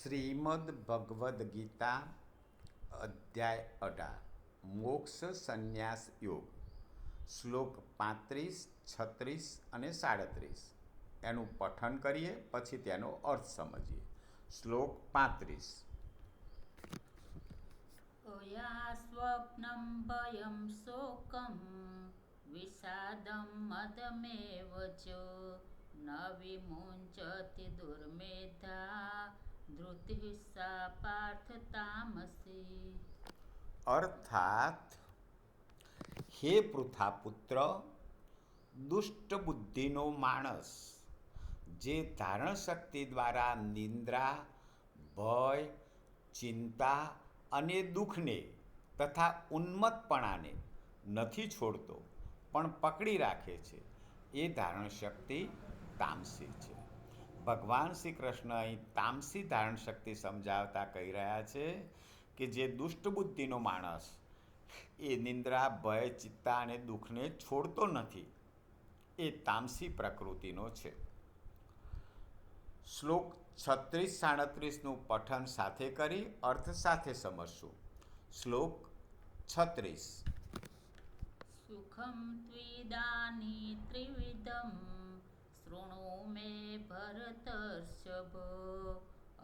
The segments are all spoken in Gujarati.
શ્રીમદ ભગવદ્ ગીતા અધ્યાય 18 મોક્ષ સંન્યાસ યોગ શ્લોક 35, 36 અને 37 એનું પઠન કરીએ, પછી તેનો અર્થ સમજીએ. શ્લોક 35. અયા સ્વપ્નમ ભયમ શોકમ વિષાદમ મદમેવ ચ ન વિમુંચતિ દુર્મેધા ધૃતિસ્સા પાર્થ તામસી. અર્થાત, હે પૃથાપુત્ર, દુષ્ટ બુદ્ધિનો માણસ જે ધારણ શક્તિ દ્વારા નિંદ્રા, ભય, ચિંતા અને દુઃખને તથા ઉન્મત્તપણાને નથી છોડતો પણ પકડી રાખે છે, એ ધારણ શક્તિ તામસી છે. ભગવાન શ્રી કૃષ્ણ અહીં તામસી ધારણ શક્તિ સમજાવતા કહી રહ્યા છે કે જે દુષ્ટ બુદ્ધિનો માણસ એ નિંદ્રા, ભય, ચિંતા અને દુઃખને છોડતો નથી, એ તામસી પ્રકૃતિનો છે. શ્લોક 36-37નું પઠન સાથે કરી અર્થ સાથે સમજશું. શ્લોક 36. સુખમ ત્વિદાની ત્રિવિધમ શૃણુ મે ભરતર્ષભ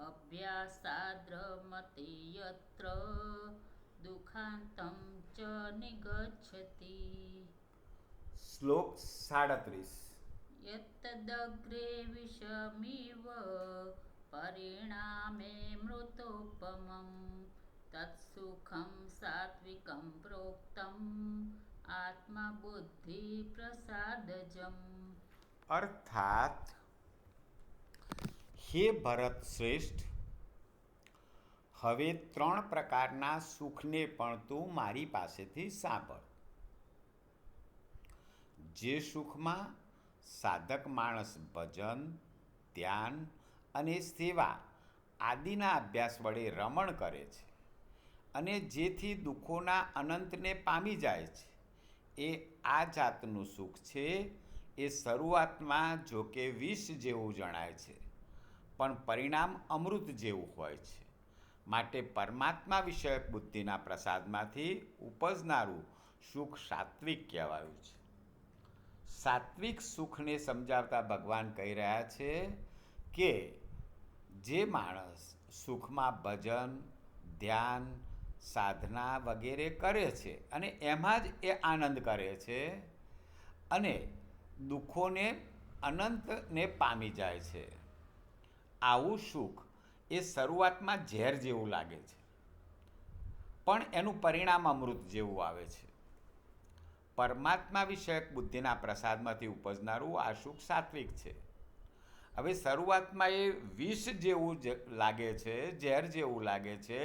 અભ્યાસાદ્રમતિ યત્ર દુઃખાંતમ ચ નિગચ્છતિ. શ્લોક 37. યત્તદગ્રે વિષમિવ પરિણામે મૃતોપમં તત્સુખં સાત્વિકં પ્રોક્તમ આત્મબુદ્ધિ પ્રસાદજમ. અર્થાત, હે ભરત શ્રેષ્ઠ, હવે 3 પ્રકારના સુખને પણ તું મારી પાસેથી સાંભળ. જે સુખમાં સાધક માણસ ભજન, ધ્યાન અને સેવા આદિના અભ્યાસ વડે રમણ કરે છે અને જેથી દુઃખોના અનંતને પામી જાય છે, એ આ જાતનું સુખ છે. એ શરૂઆતમાં જોકે વિષ જેવું જણાય છે, પણ પરિણામ અમૃત જેવું હોય છે. માટે પરમાત્મા વિષયક બુદ્ધિના પ્રસાદમાંથી ઉપજનારું સુખ સાત્વિક કહેવાયું છે. સાત્વિક સુખને સમજાવતા ભગવાન કહી રહ્યા છે કે જે માણસ સુખમાં ભજન, ધ્યાન, સાધના વગેરે કરે છે અને એમાં જ એ આનંદ કરે છે અને દુઃખોને અનંતને પામી જાય છે, આવું સુખ એ શરૂઆતમાં ઝેર જેવું લાગે છે, પણ એનું પરિણામ અમૃત જેવું આવે છે. પરમાત્મા વિષયક બુદ્ધિના પ્રસાદમાંથી ઉપજનારું આ સુખ સાત્વિક છે. હવે શરૂઆતમાં એ વિષ જેવું લાગે છે, ઝેર જેવું લાગે છે.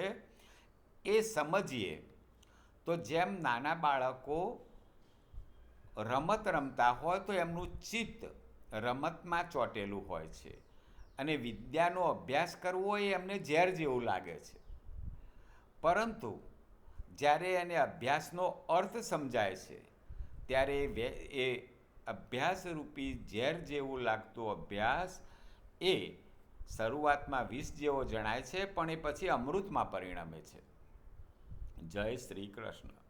એ સમજીએ તો જેમ નાના બાળકો રમત રમતા હોય તો એમનું ચિત્ત રમતમાં ચોંટેલું હોય છે અને વિદ્યાનો અભ્યાસ કરવો એ એમને ઝેર જેવું લાગે છે. પરંતુ જ્યારે એને અભ્યાસનો અર્થ સમજાય છે ત્યારે એ અભ્યાસરૂપી ઝેર જેવું લાગતો અભ્યાસ એ શરૂઆતમાં વિષ જેવો જણાય છે, પણ એ પછી અમૃતમાં પરિણમે છે. જય શ્રી કૃષ્ણ.